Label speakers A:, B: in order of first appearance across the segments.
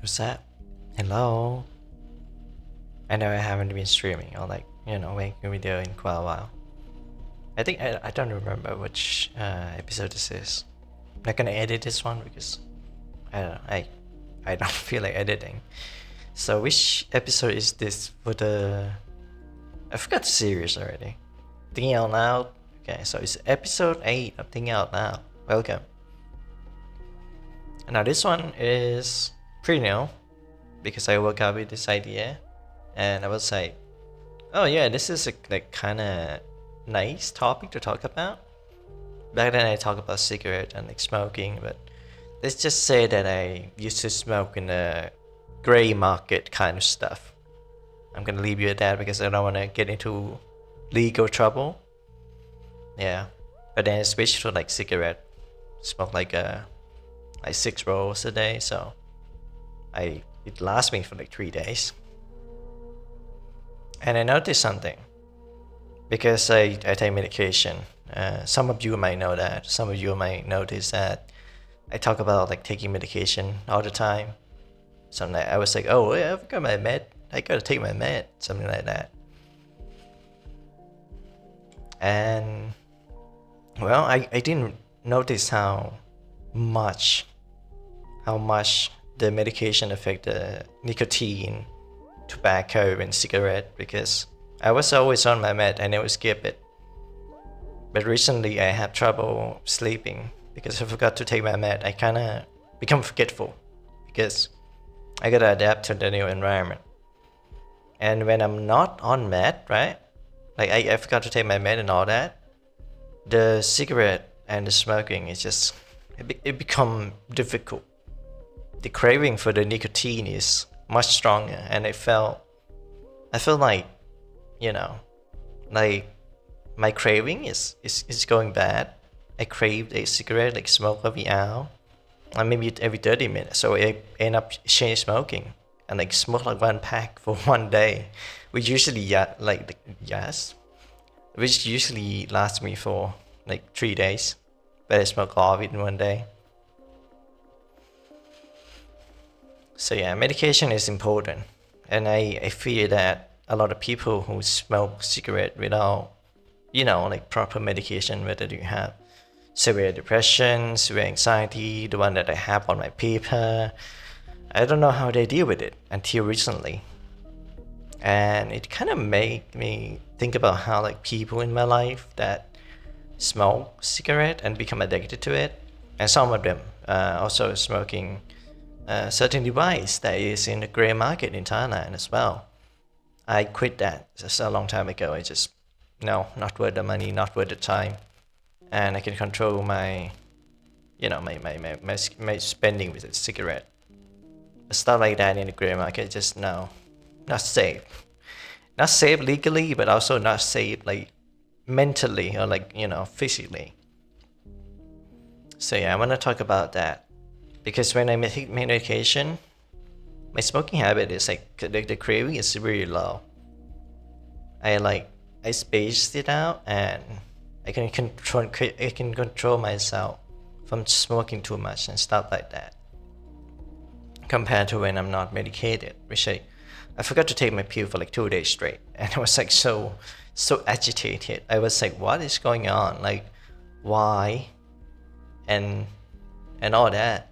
A: What's up? Hello. I know I haven't been streaming or making a video in quite a while. I think I don't remember which episode this is. I'm not gonna edit this one because I don't know, I don't feel like editing. So which episode is this for I forgot the series already. Thinking Out Loud. Okay, so it's episode 8 of Thinking Out Loud. Welcome. Now this one is pretty new because I woke up with this idea and I was like, oh yeah, this is a kind of nice topic to talk about. Back then I talked about cigarette and smoking, but let's just say that I used to smoke in the gray market kind of stuff. I'm gonna leave you at that because I don't want to get into legal trouble. Yeah, but then I switched to cigarette, smoke like 6 rolls a day, so it lasts me for 3 days. And I noticed something because I take medication. Some of you might know that. Some of you might notice that I talk about taking medication all the time. Something I was like, oh yeah, I've got my med. I gotta take my med. Something like that. And well, I didn't notice how much the medication affect the nicotine, tobacco, and cigarette because I was always on my med. I never skip it. But recently I have trouble sleeping because I forgot to take my med. I kind of become forgetful because I gotta adapt to the new environment. And when I'm not on med, right? I forgot to take my med and all that. The cigarette and the smoking is just it become difficult. The craving for the nicotine is much stronger, and I felt like like my craving is going bad. I crave a cigarette, smoke every hour, and maybe every 30 minutes. So I end up change smoking and smoke one pack for one day, which usually which usually lasts me for 3 days, but I smoke all of it in one day. So yeah, medication is important, and I fear that a lot of people who smoke cigarette without proper medication, whether you have severe depression, severe anxiety, the one that I have on my paper, I don't know how they deal with it until recently. And it kind of made me think about how people in my life that smoke cigarette and become addicted to it, and some of them also smoking a certain device that is in the gray market in Thailand as well. I quit that just a long time ago. I just no, not worth the money, not worth the time, and I can control my my spending with a cigarette. Stuff like that in the gray market, just no, not safe. Not safe legally, but also not safe mentally or physically. So yeah, I want to talk about that because when I take medication, my smoking habit is the craving is really low. I spaced it out and I can control myself from smoking too much and stuff like that. Compared to when I'm not medicated, which I forgot to take my pill for 2 days straight, and I was so agitated. I was like, what is going on? Why? And all that.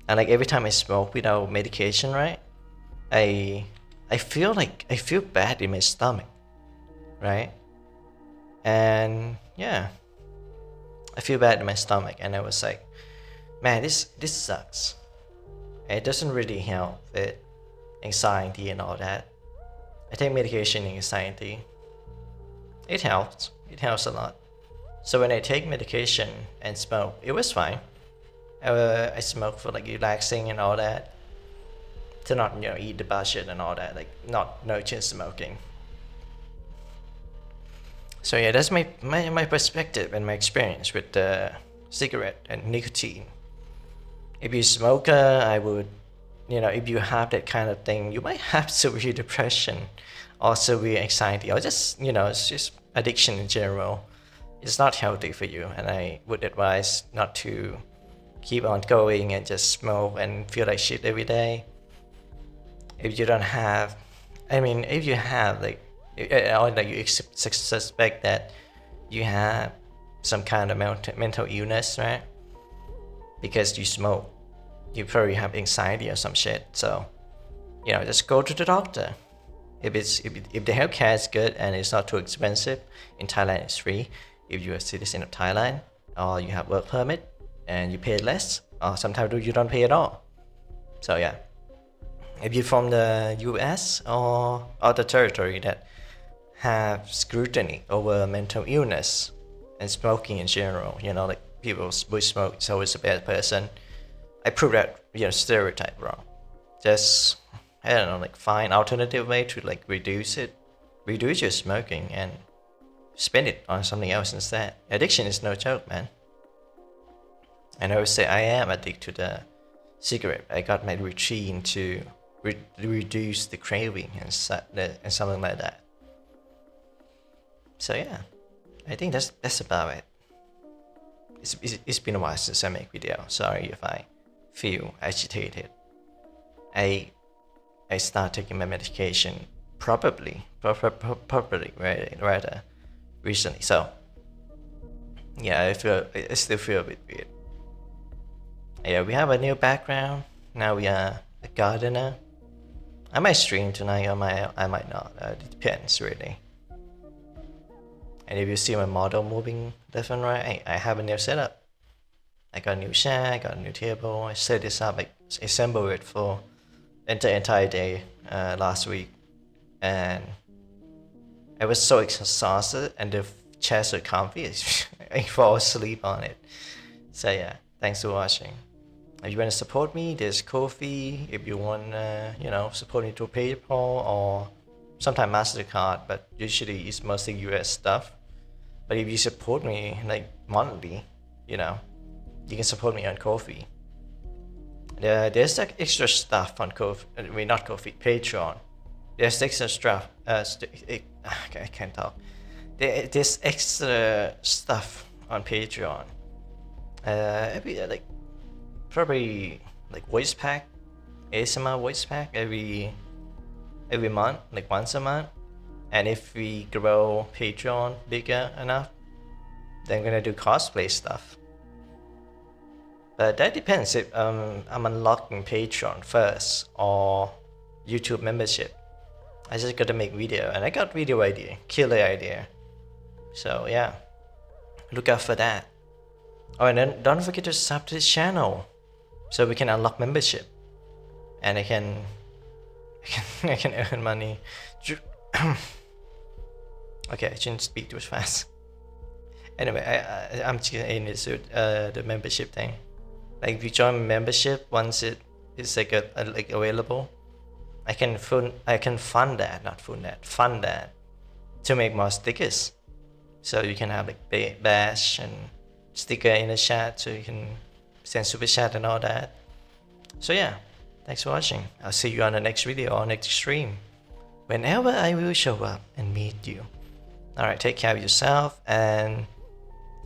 A: And every time I smoke without medication, right? I feel I feel bad in my stomach, right? And yeah, I feel bad in my stomach, and I was like, man, this sucks. It doesn't really help with anxiety and all that. I take medication in anxiety. It helps. It helps a lot. So when I take medication and smoke, it was fine. I smoke for relaxing and all that. To not eat the bullshit and all that. Not no chain smoking. So yeah, that's my perspective and my experience with cigarette and nicotine. If you're a smoker, I would, if you have that kind of thing, you might have severe depression or severe anxiety or just, it's just addiction in general. It's not healthy for you, and I would advise not to keep on going and just smoke and feel like shit every day. If you don't have, I mean, if you have like, or like you suspect that you have some kind of mental illness, right? Because you smoke, you probably have anxiety or some shit. So, you know, just go to the doctor. If the healthcare is good and it's not too expensive, in Thailand it's free. If you're a citizen of Thailand or you have work permit and you pay less, or sometimes you don't pay at all. So yeah, if you're from the US or other territory that have scrutiny over mental illness and smoking in general, you know, like people who smoke is always a bad person, I prove that, you know, stereotype wrong. Just, I don't know, like find alternative way to like reduce your smoking and spend it on something else instead. Addiction is no joke, man. And I always say I am addicted to the cigarette. I got my routine to reduce the craving and something like that. So yeah, I think that's about it. It's been a while since I make video. Sorry if I feel agitated. I start taking my medication properly rather recently. So yeah, I still feel a bit weird. Yeah, we have a new background. Now we are a gardener. I might stream tonight, or I might not. It depends really. And if you see my model moving left and right, I have a new setup. I got a new chair, I got a new table. I set this up, I assembled it for the entire day last week, and I was so exhausted, and the chair so comfy, I fall asleep on it. So yeah, thanks for watching. If you want to support me, there's Ko-fi. If you want, you know, support me through PayPal or sometimes MasterCard, but usually it's mostly US stuff. But if you support me like monthly, you know, you can support me on Ko-fi. There's like extra stuff on Ko-fi, I mean not Ko-fi, Patreon. There's extra stuff. I can't talk. There's extra stuff on Patreon. Like probably like voice pack, ASMR voice pack every month, like once a month. And if we grow Patreon bigger enough, then I'm gonna do cosplay stuff. But that depends if I'm unlocking Patreon first or YouTube membership. I just gotta make video, and I got video idea, killer idea. So yeah, look out for that. Oh, and then don't forget to sub to this channel, so we can unlock membership, and I can earn money. Okay, I shouldn't speak too fast. Anyway, I'm just gonna end this with the membership thing. Like if you join membership, once it is like like available, I can fund that to make more stickers. So you can have like bash and sticker in the chat, so you can send super chat and all that. So yeah, thanks for watching. I'll see you on the next video or next stream, whenever I will show up and meet you. Alright, take care of yourself, and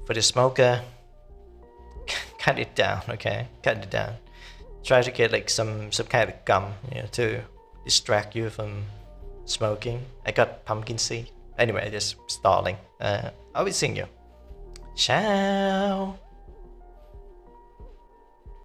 A: for the smoker, cut it down, okay? Cut it down. Try to get like some kind of gum, you know, to distract you from smoking. I got pumpkin seed. Anyway, just stalling. I will see you. Ciao.